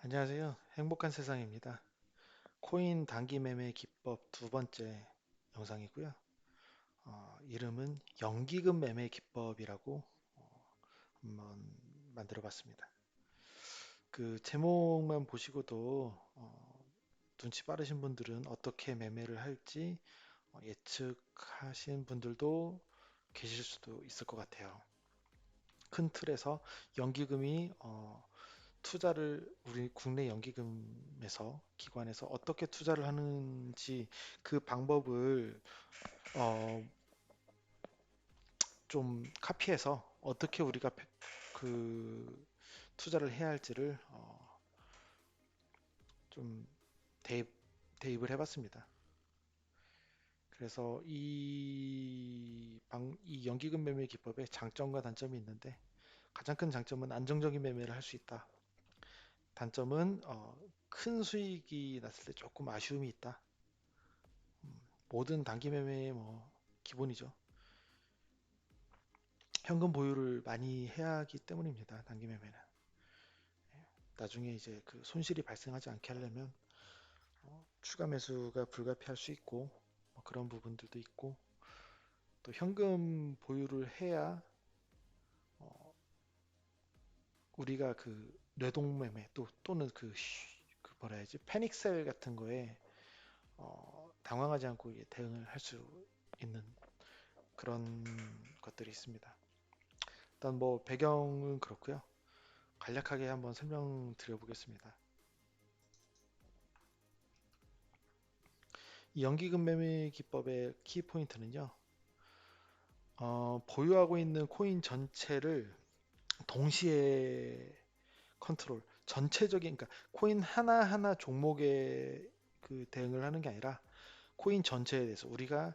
안녕하세요. 행복한 세상입니다. 코인 단기 매매 기법 두 번째 영상이고요. 이름은 연기금 매매 기법이라고 한번 만들어 봤습니다. 그 제목만 보시고도 눈치 빠르신 분들은 어떻게 매매를 할지 예측하신 분들도 계실 수도 있을 것 같아요. 큰 틀에서 연기금이 투자를 우리 국내 연기금에서 기관에서 어떻게 투자를 하는지 그 방법을 어, 좀 카피해서 어떻게 우리가 그 투자를 해야 할지를 좀 대입, 대입을 해봤습니다. 그래서 이 연기금 매매 기법의 장점과 단점이 있는데 가장 큰 장점은 안정적인 매매를 할 수 있다. 단점은 큰 수익이 났을 때 조금 아쉬움이 있다. 모든 단기 매매의 뭐 기본이죠. 현금 보유를 많이 해야 하기 때문입니다. 단기 매매는. 나중에 이제 그 손실이 발생하지 않게 하려면 추가 매수가 불가피할 수 있고 뭐 그런 부분들도 있고 또 현금 보유를 해야 어, 우리가 그 뇌동 매매 또는 그 뭐라 해야지 패닉셀 같은 거에 당황하지 않고 대응을 할 수 있는 그런 것들이 있습니다. 일단 뭐 배경은 그렇고요. 간략하게 한번 설명드려 보겠습니다. 이 연기금 매매 기법의 키 포인트는요. 보유하고 있는 코인 전체를 동시에 컨트롤, 전체적인 그러니까 코인 하나하나 종목에 그 대응을 하는 게 아니라 코인 전체에 대해서 우리가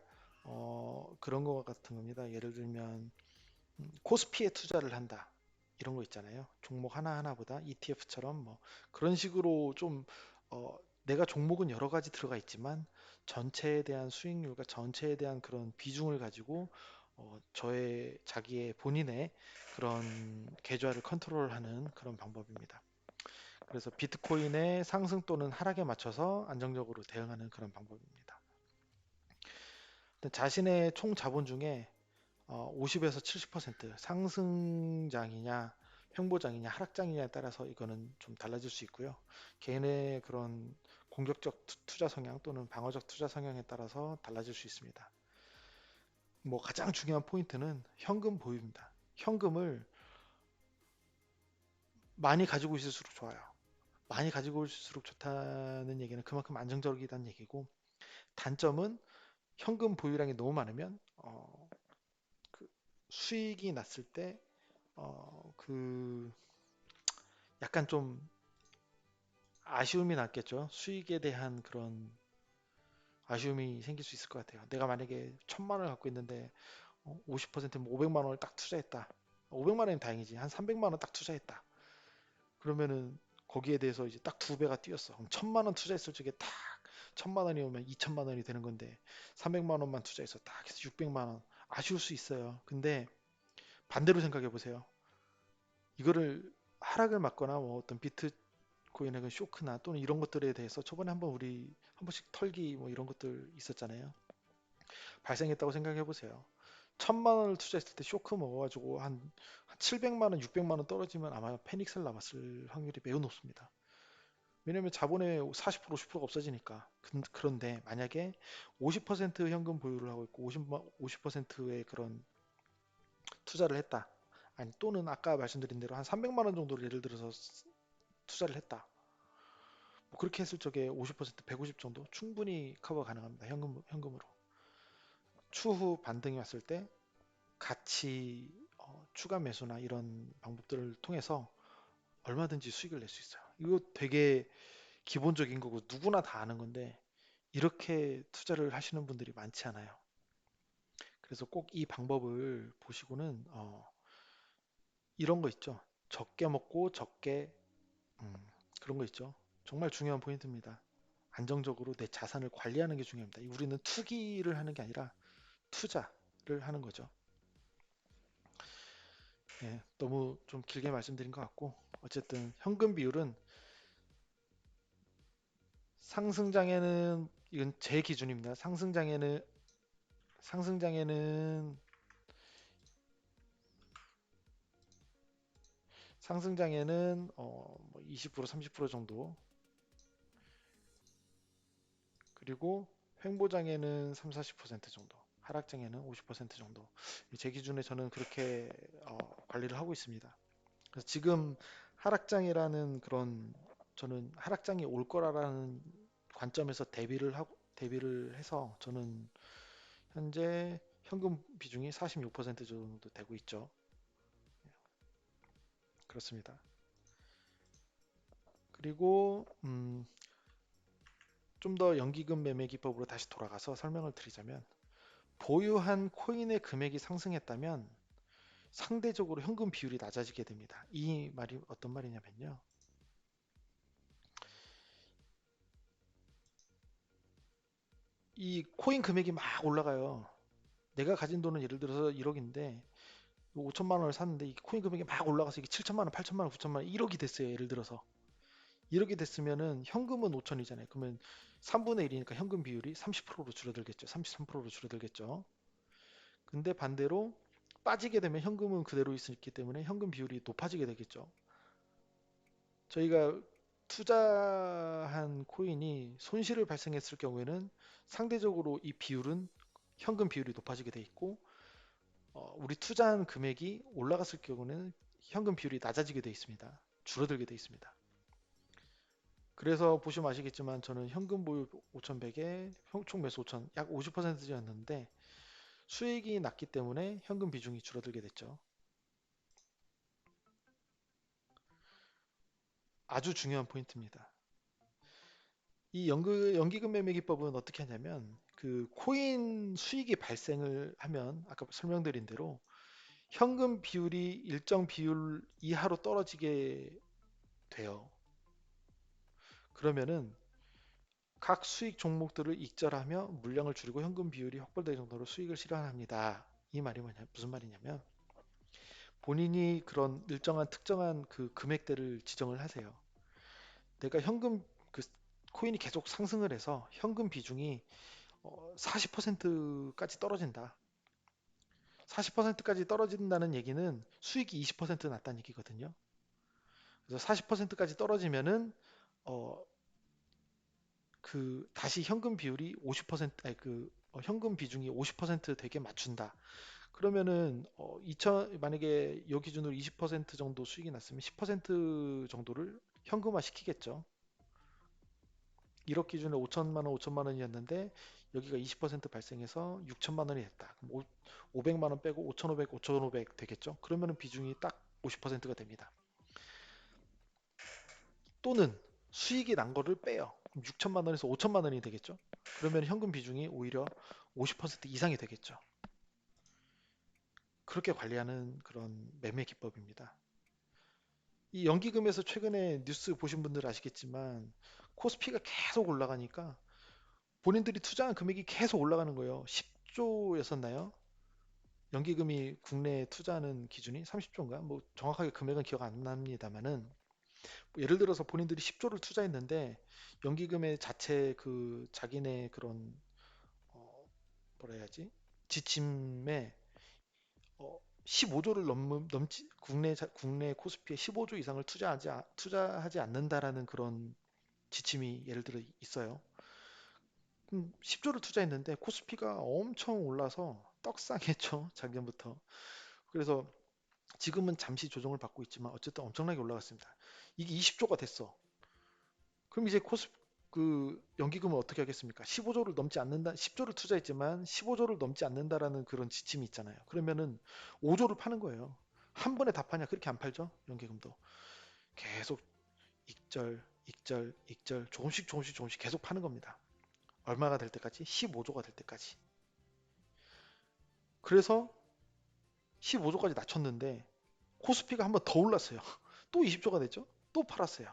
그런 거 같은 겁니다. 예를 들면 코스피에 투자를 한다. 이런 거 있잖아요. 종목 하나하나보다 ETF처럼 뭐 그런 식으로 좀 내가 종목은 여러 가지 들어가 있지만 전체에 대한 수익률과 전체에 대한 그런 비중을 가지고 저의 자기의 본인의 그런 계좌를 컨트롤하는 그런 방법입니다. 그래서 비트코인의 상승 또는 하락에 맞춰서 안정적으로 대응하는 그런 방법입니다. 자신의 총 자본 중에 50에서 70% 상승장이냐 횡보장이냐 하락장이냐에 따라서 이거는 좀 달라질 수 있고요. 개인의 그런 공격적 투자 성향 또는 방어적 투자 성향에 따라서 달라질 수 있습니다. 뭐 가장 중요한 포인트는 현금 보유입니다. 현금을 많이 가지고 있을수록 좋아요. 많이 가지고 있을수록 좋다는 얘기는 그만큼 안정적이라는 얘기고 단점은 현금 보유량이 너무 많으면 그 수익이 났을 때 그 약간 좀 아쉬움이 남겠죠. 수익에 대한 그런 아쉬움이 생길 수 있을 것 같아요. 내가 만약에 1,000만 원을 갖고 있는데 50%면 500만 원을 딱 투자했다. 500만 원이면 다행이지. 한 300만 원 딱 투자했다. 그러면은 거기에 대해서 이제 딱 두 배가 뛰었어. 그럼 1,000만 원 투자했을 적에 딱 1,000만 원이 오면 2,000만 원이 되는 건데 300만 원만 투자해서 딱 해서 600만 원. 아쉬울 수 있어요. 근데 반대로 생각해 보세요. 이거를 하락을 맞거나 뭐 어떤 비트코인의 쇼크나 또는 이런 것들에 대해서 저번에 한번 우리 한 번씩 털기 뭐 이런 것들 있었잖아요. 발생했다고 생각해 보세요. 1,000만 원을 투자했을 때 쇼크 먹어가지고 한 700만 원, 600만 원 떨어지면 아마 패닉셀 남았을 확률이 매우 높습니다. 왜냐면 자본의 40%, 50%가 없어지니까. 그런데 만약에 50% 현금 보유를 하고 있고 50%의 그런 투자를 했다. 아니 또는 아까 말씀드린 대로 한 300만 원 정도를 예를 들어서 투자를 했다. 뭐 그렇게 했을 적에 50%, 150 정도 충분히 커버 가능합니다. 현금으로. 추후 반등이 왔을 때 같이 추가 매수나 이런 방법들을 통해서 얼마든지 수익을 낼 수 있어요. 이거 되게 기본적인 거고 누구나 다 아는 건데 이렇게 투자를 하시는 분들이 많지 않아요. 그래서 꼭 이 방법을 보시고는 이런 거 있죠. 적게 먹고 적게 음, 그런 거 있죠. 정말 중요한 포인트입니다. 안정적으로 내 자산을 관리하는 게 중요합니다. 우리는 투기를 하는 게 아니라 투자를 하는 거죠. 예, 너무 좀 길게 말씀드린 것 같고 어쨌든 현금 비율은 상승장에는 이건 제 기준입니다. 상승장에는 상승장에는 뭐 20% 30% 정도, 그리고 횡보장에는 3, 40% 정도, 하락장에는 50% 정도. 제 기준에 저는 그렇게 관리를 하고 있습니다. 그래서 지금 하락장이라는 그런, 저는 하락장이 올 거라는 관점에서 대비를 해서 저는 현재 현금 비중이 46% 정도 되고 있죠. 그렇습니다. 그리고 좀 더 연기금 매매 기법으로 다시 돌아가서 설명을 드리자면, 보유한 코인의 금액이 상승했다면 상대적으로 현금 비율이 낮아지게 됩니다. 이 말이 어떤 말이냐면요. 이 코인 금액이 막 올라가요. 내가 가진 돈은 예를 들어서 1억인데 5천만 원을 샀는데 이 코인 금액이 막 올라가서 이게 7천만 원, 8천만 원, 9천만 원, 1억이 됐어요. 예를 들어서 1억이 됐으면은 현금은 5천이잖아요. 그러면 3분의 1이니까 현금 비율이 30%로 줄어들겠죠. 33%로 줄어들겠죠. 근데 반대로 빠지게 되면 현금은 그대로 있기 때문에 현금 비율이 높아지게 되겠죠. 저희가 투자한 코인이 손실을 발생했을 경우에는 상대적으로 이 비율은, 현금 비율이 높아지게 돼 있고, 우리 투자한 금액이 올라갔을 경우는 현금 비율이 낮아지게 돼 있습니다. 줄어들게 돼 있습니다. 그래서 보시면 아시겠지만 저는 현금 보유 5,100에 총 매수 5천, 약 50%였는데 수익이 났기 때문에 현금 비중이 줄어들게 됐죠. 아주 중요한 포인트입니다. 이 연기금 매매 기법은 어떻게 하냐면, 그 코인 수익이 발생을 하면 아까 설명드린 대로 현금 비율이 일정 비율 이하로 떨어지게 돼요. 그러면은 각 수익 종목들을 익절하며 물량을 줄이고 현금 비율이 확보될 정도로 수익을 실현합니다. 이 말이 무슨 말이냐면, 본인이 그런 일정한 특정한 그 금액대를 지정을 하세요. 내가 현금, 그 코인이 계속 상승을 해서 현금 비중이 40%까지 떨어진다. 40%까지 떨어진다는 얘기는 수익이 20% 났다는 얘기거든요. 그래서 40%까지 떨어지면은 어, 그 다시 현금 비율이 50%, 아니 현금 비중이 50% 되게 맞춘다. 그러면은 2천, 만약에 요 기준으로 20% 정도 수익이 났으면 10% 정도를 현금화 시키겠죠. 1억 기준에 5천만 원, 5천만 원이었는데 여기가 20% 발생해서 6천만 원이 됐다. 그럼 500만 원 빼고 5,500, 5,500 되겠죠. 그러면은 비중이 딱 50%가 됩니다. 또는 수익이 난 거를 빼요. 그럼 6천만 원에서 5천만 원이 되겠죠. 그러면 현금 비중이 오히려 50% 이상이 되겠죠. 그렇게 관리하는 그런 매매 기법입니다. 이 연기금에서 최근에 뉴스 보신 분들 아시겠지만 코스피가 계속 올라가니까 본인들이 투자한 금액이 계속 올라가는 거예요. 10조였었나요? 연기금이 국내 투자하는 기준이 30조인가? 뭐 정확하게 금액은 기억 안 납니다만은, 예를 들어서 본인들이 10조를 투자했는데 연기금의 자체 그 자기네 그런 뭐라 해야지? 지침에 15조를 넘지, 국내 코스피에 15조 이상을 투자하지 않는다라는 그런 지침이 예를 들어 있어요. 그럼 10조를 투자했는데 코스피가 엄청 올라서 떡상했죠. 작년부터. 그래서 지금은 잠시 조정을 받고 있지만 어쨌든 엄청나게 올라갔습니다. 이게 20조가 됐어. 그럼 이제 그 연기금을 어떻게 하겠습니까? 15조를 넘지 않는다, 10조를 투자했지만 15조를 넘지 않는다라는 그런 지침이 있잖아요. 그러면은 5조를 파는 거예요. 한 번에 다 파냐? 그렇게 안 팔죠. 연기금도. 계속 익절, 조금씩 계속 파는 겁니다. 얼마가 될 때까지? 15조가 될 때까지. 그래서 15조까지 낮췄는데 코스피가 한 번 더 올랐어요. 또 20조가 됐죠? 또 팔았어요.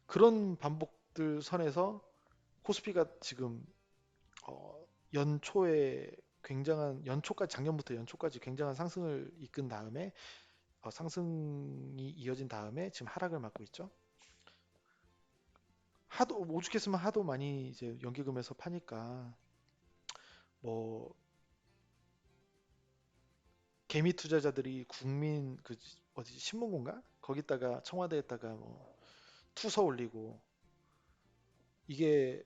그런 반복들 선에서 코스피가 지금 연초에 연초까지, 작년부터 연초까지 굉장한 상승을 이끈 다음에 상승이 이어진 다음에 지금 하락을 맞고 있죠. 하도 오죽했으면 하도 많이 이제 연기금에서 파니까 뭐 개미 투자자들이 국민 그 어디 신문고인가 거기다가 청와대에다가 뭐 투서 올리고 이게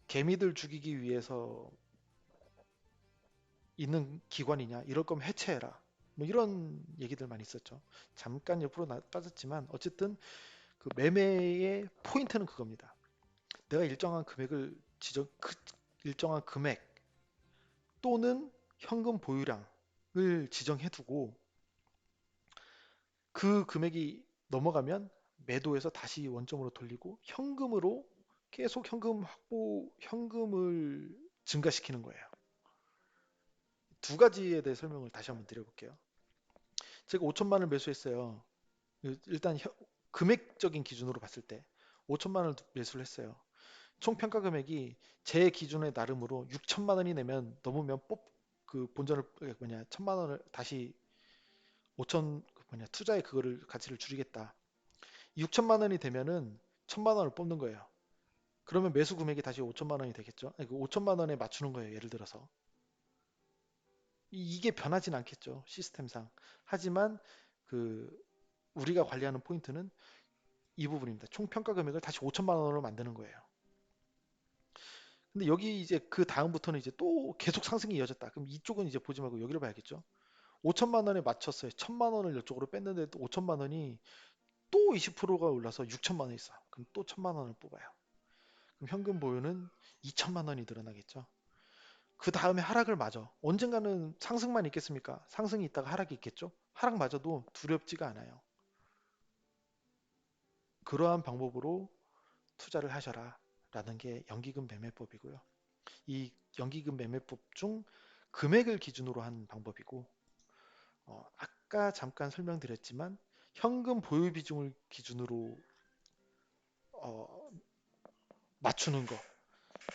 개미들 죽이기 위해서 있는 기관이냐 이럴 거면 해체해라 뭐 이런 얘기들 많이 있었죠. 잠깐 옆으로 빠졌지만 어쨌든 그 매매의 포인트는 그겁니다. 내가 일정한 금액을 일정한 금액 또는 현금 보유량을 지정해 두고 그 금액이 넘어가면 매도해서 다시 원점으로 돌리고 현금으로 계속 현금을 증가시키는 거예요. 두 가지에 대해 설명을 다시 한번 드려볼게요. 제가 5천만 원을 매수했어요. 일단 금액적인 기준으로 봤을 때 5천만 원을 매수를 했어요. 총 평가 금액이 제 기준의 나름으로 6천만 원이 내면 넘으면 그 본전을 뭐냐 1천만 원을 다시 5천 뭐냐 투자의 그거를 가치를 줄이겠다. 6천만 원이 되면은 1천만 원을 뽑는 거예요. 그러면 매수 금액이 다시 5천만 원이 되겠죠. 아니, 그 5천만 원에 맞추는 거예요. 예를 들어서 이게 변하진 않겠죠. 시스템상. 하지만 그 우리가 관리하는 포인트는 이 부분입니다. 총 평가 금액을 다시 5천만 원으로 만드는 거예요. 근데 여기 이제 그 다음부터는 이제 또 계속 상승이 이어졌다. 그럼 이쪽은 이제 보지 말고 여기를 봐야겠죠. 5천만 원에 맞췄어요. 1천만 원을 이쪽으로 뺐는데 또 5천만 원이 또 20%가 올라서 6천만 원이 있어. 그럼 또 1천만 원을 뽑아요. 그럼 현금 보유는 2천만 원이 늘어나겠죠. 그 다음에 하락을 맞아. 언젠가는 상승만 있겠습니까? 상승이 있다가 하락이 있겠죠. 하락마저도 두렵지가 않아요. 그러한 방법으로 투자를 하셔라 라는 게 연기금 매매법이고요. 이 연기금 매매법 중 금액을 기준으로 한 방법이고 아까 잠깐 설명드렸지만 현금 보유 비중을 기준으로 어, 맞추는 거.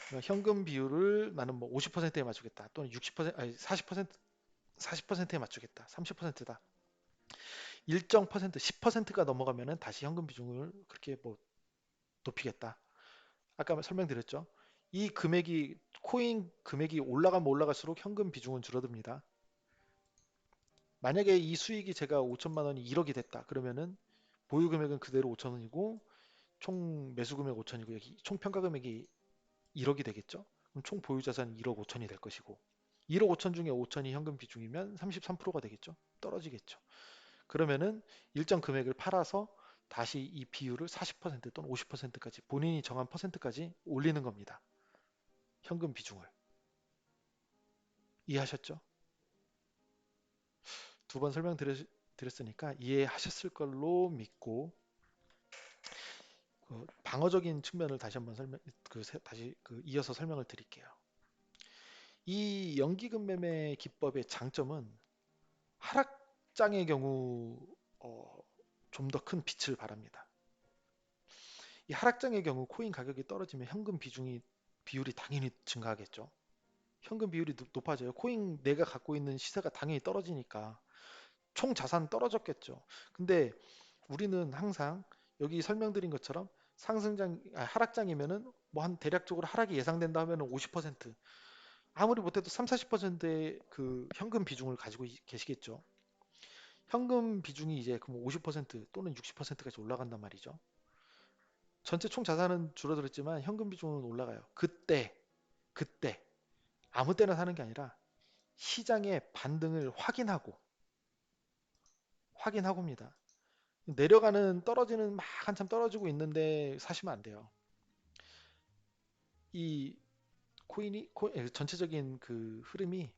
그러니까 현금 비율을 나는 뭐 50%에 맞추겠다. 또는 60% 아니 40%에 맞추겠다. 30%다. 일정 퍼센트 10%가 넘어가면은 다시 현금 비중을 그렇게 뭐 높이겠다. 아까 설명드렸죠. 이 금액이 코인 금액이 올라가면 올라갈수록 현금 비중은 줄어듭니다. 만약에 이 수익이 제가 5천만 원이 1억이 됐다. 그러면은 보유 금액은 그대로 5천 원이고 총 매수 금액 5천이고 여기 총 평가 금액이 1억이 되겠죠? 그럼 총 보유 자산이 1억 5천이 될 것이고 1억 5천 중에 5천이 현금 비중이면 33%가 되겠죠? 떨어지겠죠. 그러면은 일정 금액을 팔아서 다시 이 비율을 40% 또는 50%까지 본인이 정한 퍼센트까지 올리는 겁니다. 현금 비중을. 이해하셨죠? 두 번 설명드렸으니까 이해하셨을 걸로 믿고 그 방어적인 측면을 다시 한번 다시 이어서 설명을 드릴게요. 이 연기금 매매 기법의 장점은 하락장의 경우 좀 더 큰 빛을 발합니다. 이 하락장의 경우 코인 가격이 떨어지면 현금 비율이 당연히 증가하겠죠. 현금 비율이 높아져요. 코인 내가 갖고 있는 시세가 당연히 떨어지니까 총 자산 떨어졌겠죠. 근데 우리는 항상 여기 설명드린 것처럼 하락장이면은 뭐 한 대략적으로 하락이 예상된다 하면은 50% 아무리 못해도 3, 40%의 그 현금 비중을 가지고 계시겠죠. 현금 비중이 이제 그럼 50% 또는 60%까지 올라간단 말이죠. 전체 총 자산은 줄어들었지만 현금 비중은 올라가요. 그때 아무 때나 사는 게 아니라 시장의 반등을 확인하고입니다. 내려가는 떨어지는 막 한참 떨어지고 있는데 사시면 안 돼요. 이 전체적인 그 흐름이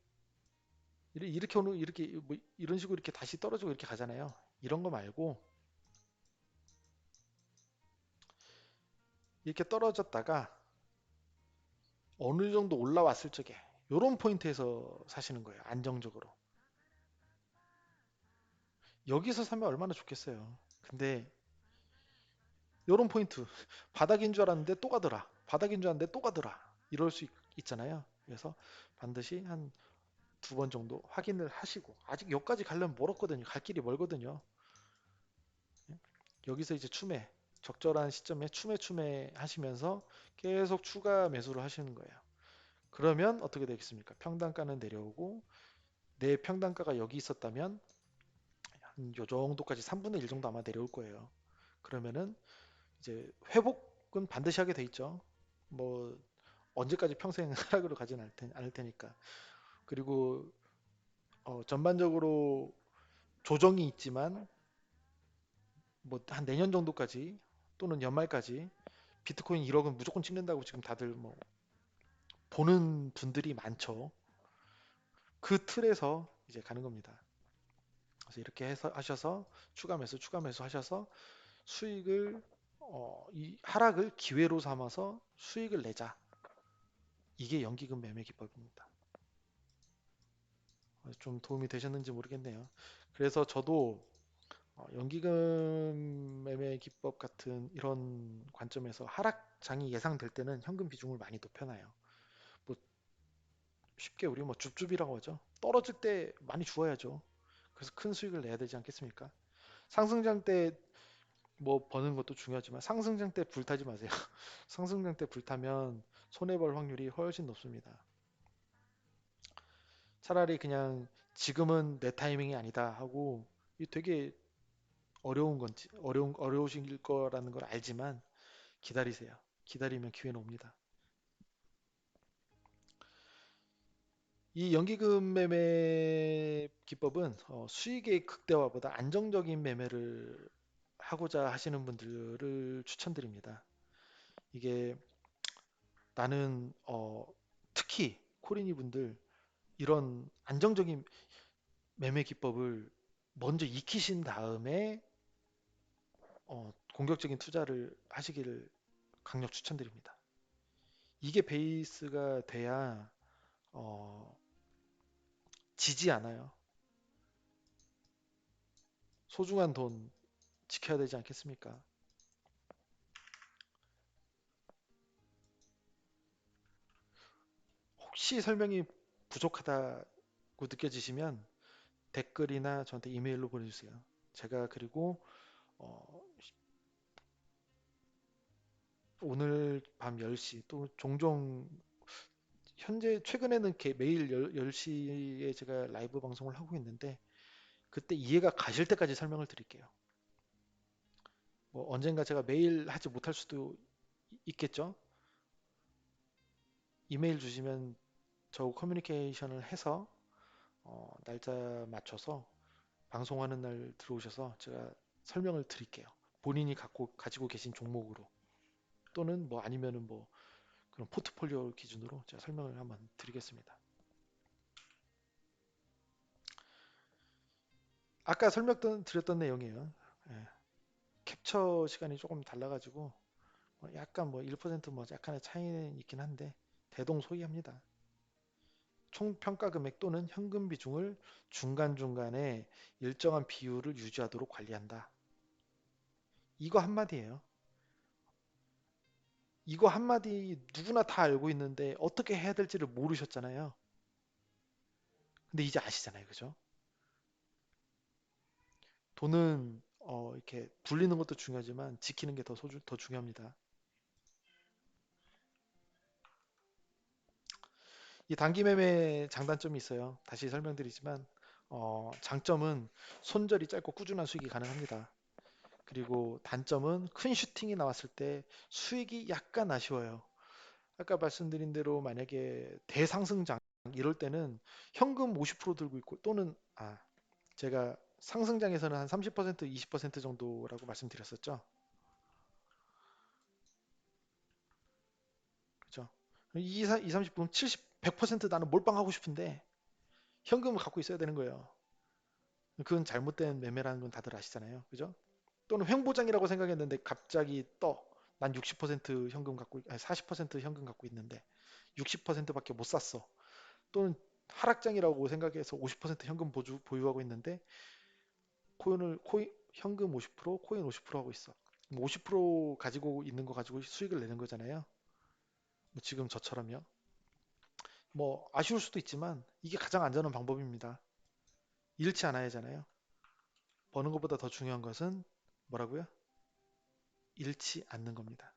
이렇게 오는 이렇게 뭐 이런 식으로 이렇게 다시 떨어지고 이렇게 가잖아요. 이런 거 말고 이렇게 떨어졌다가 어느 정도 올라왔을 적에 이런 포인트에서 사시는 거예요. 안정적으로. 여기서 사면 얼마나 좋겠어요. 근데 이런 포인트 바닥인 줄 알았는데 또 가더라. 바닥인 줄 알았는데 또 가더라. 이럴 수 있잖아요. 그래서 반드시 한 두 번 정도 확인을 하시고 아직 여기까지 가려면 멀었거든요. 갈 길이 멀거든요. 여기서 이제 추매. 적절한 시점에 추매추매 하시면서 계속 추가 매수를 하시는 거예요. 그러면 어떻게 되겠습니까? 평단가는 내려오고 내 평단가가 여기 있었다면 한 요 정도까지 3분의 1 정도 아마 내려올 거예요. 그러면은 이제 회복은 반드시 하게 돼 있죠. 뭐 언제까지 평생 하락으로 가진 않을 테니까. 그리고 전반적으로 조정이 있지만 뭐 한 내년 정도까지 또는 연말까지 비트코인 1억은 무조건 찍는다고 지금 다들 뭐 보는 분들이 많죠. 그 틀에서 이제 가는 겁니다. 그래서 이렇게 해서 하셔서 추가 매수 하셔서 수익을 이 하락을 기회로 삼아서 수익을 내자. 이게 연기금 매매 기법입니다. 좀 도움이 되셨는지 모르겠네요. 그래서 저도 연기금 매매 기법 같은 이런 관점에서 하락장이 예상될 때는 현금 비중을 많이 높여놔요. 뭐 쉽게 우리 뭐 줍줍이라고 하죠. 떨어질 때 많이 주어야죠. 그래서 큰 수익을 내야 되지 않겠습니까? 상승장 때 뭐 버는 것도 중요하지만 상승장 때 불타지 마세요. 상승장 때 불타면 손해볼 확률이 훨씬 높습니다. 차라리 그냥 지금은 내 타이밍이 아니다 하고 이 되게 어려운 건지 어려우실 거라는 걸 알지만 기다리세요. 기다리면 기회는 옵니다. 이 연기금 매매 기법은 수익의 극대화보다 안정적인 매매를 하고자 하시는 분들을 추천드립니다. 이게 나는 특히 코리니 분들 이런 안정적인 매매 기법을 먼저 익히신 다음에 공격적인 투자를 하시기를 강력 추천드립니다. 이게 베이스가 돼야 어, 지지 않아요. 소중한 돈 지켜야 되지 않겠습니까? 혹시 설명이 부족하다고 느껴지시면 댓글이나 저한테 이메일로 보내주세요. 제가 그리고 어, 오늘 밤 10시 또 종종 현재 최근에는 매일 10시에 제가 라이브 방송을 하고 있는데 그때 이해가 가실 때까지 설명을 드릴게요. 뭐 언젠가 제가 매일 하지 못할 수도 있겠죠. 이메일 주시면 저 커뮤니케이션을 해서 날짜 맞춰서 방송하는 날 들어오셔서 제가 설명을 드릴게요. 본인이 가지고 계신 종목으로 또는 뭐 아니면은 뭐 그런 포트폴리오 기준으로 제가 설명을 한번 드리겠습니다. 아까 드렸던 내용이에요. 예, 캡처 시간이 조금 달라가지고 약간 뭐 1%뭐 약간의 차이는 있긴 한데 대동소이합니다. 총 평가 금액 또는 현금 비중을 중간중간에 일정한 비율을 유지하도록 관리한다. 이거 한마디예요. 이거 한마디 누구나 다 알고 있는데 어떻게 해야 될지를 모르셨잖아요. 근데 이제 아시잖아요. 그죠? 돈은 이렇게 불리는 것도 중요하지만 지키는 게 더 중요합니다. 이 단기 매매 장단점이 있어요. 다시 설명드리지만 장점은 손절이 짧고 꾸준한 수익이 가능합니다. 그리고 단점은 큰 슈팅이 나왔을 때 수익이 약간 아쉬워요. 아까 말씀드린 대로 만약에 대상승장 이럴 때는 현금 50% 들고 있고 또는 제가 상승장에서는 한 30%, 20% 정도라고 말씀드렸었죠. 그죠? 30분 70, 100% 나는 몰빵하고 싶은데 현금을 갖고 있어야 되는 거예요. 그건 잘못된 매매라는 건 다들 아시잖아요. 그죠? 또는 횡보장이라고 생각했는데 갑자기 떠. 난 60% 현금 아니 40% 현금 갖고 있는데 60%밖에 못 샀어. 또는 하락장이라고 생각해서 50% 현금 보유하고 있는데 현금 50%, 코인 50% 하고 있어. 50% 가지고 있는 거 가지고 수익을 내는 거잖아요. 뭐 지금 저처럼요. 뭐 아쉬울 수도 있지만 이게 가장 안전한 방법입니다. 잃지 않아야 하잖아요. 버는 것보다 더 중요한 것은 뭐라고요? 잃지 않는 겁니다.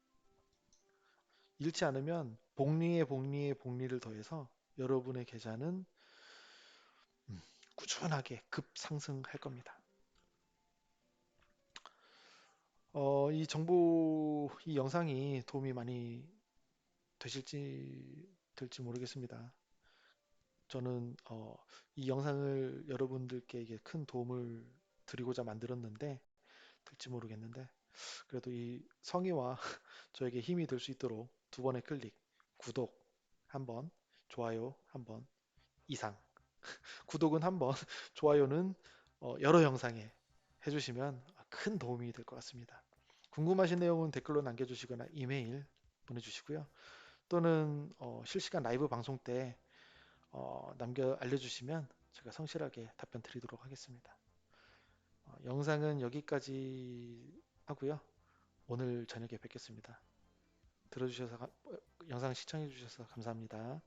잃지 않으면 복리에 복리에 복리를 더해서 여러분의 계좌는 음, 꾸준하게 급상승할 겁니다. 이 영상이 도움이 많이 되실지 될지 모르겠습니다. 저는 이 영상을 여러분들께 이게 큰 도움을 드리고자 만들었는데 될지 모르겠는데 그래도 이 성의와 저에게 힘이 될 수 있도록 두 번의 클릭, 구독 한 번, 좋아요 한 번 이상. 구독은 한 번, 좋아요는 여러 영상에 해주시면 큰 도움이 될 것 같습니다. 궁금하신 내용은 댓글로 남겨주시거나 이메일 보내주시고요. 또는 실시간 라이브 방송 때 알려주시면 제가 성실하게 답변 드리도록 하겠습니다. 영상은 여기까지 하고요. 오늘 저녁에 뵙겠습니다. 영상 시청해 주셔서 감사합니다.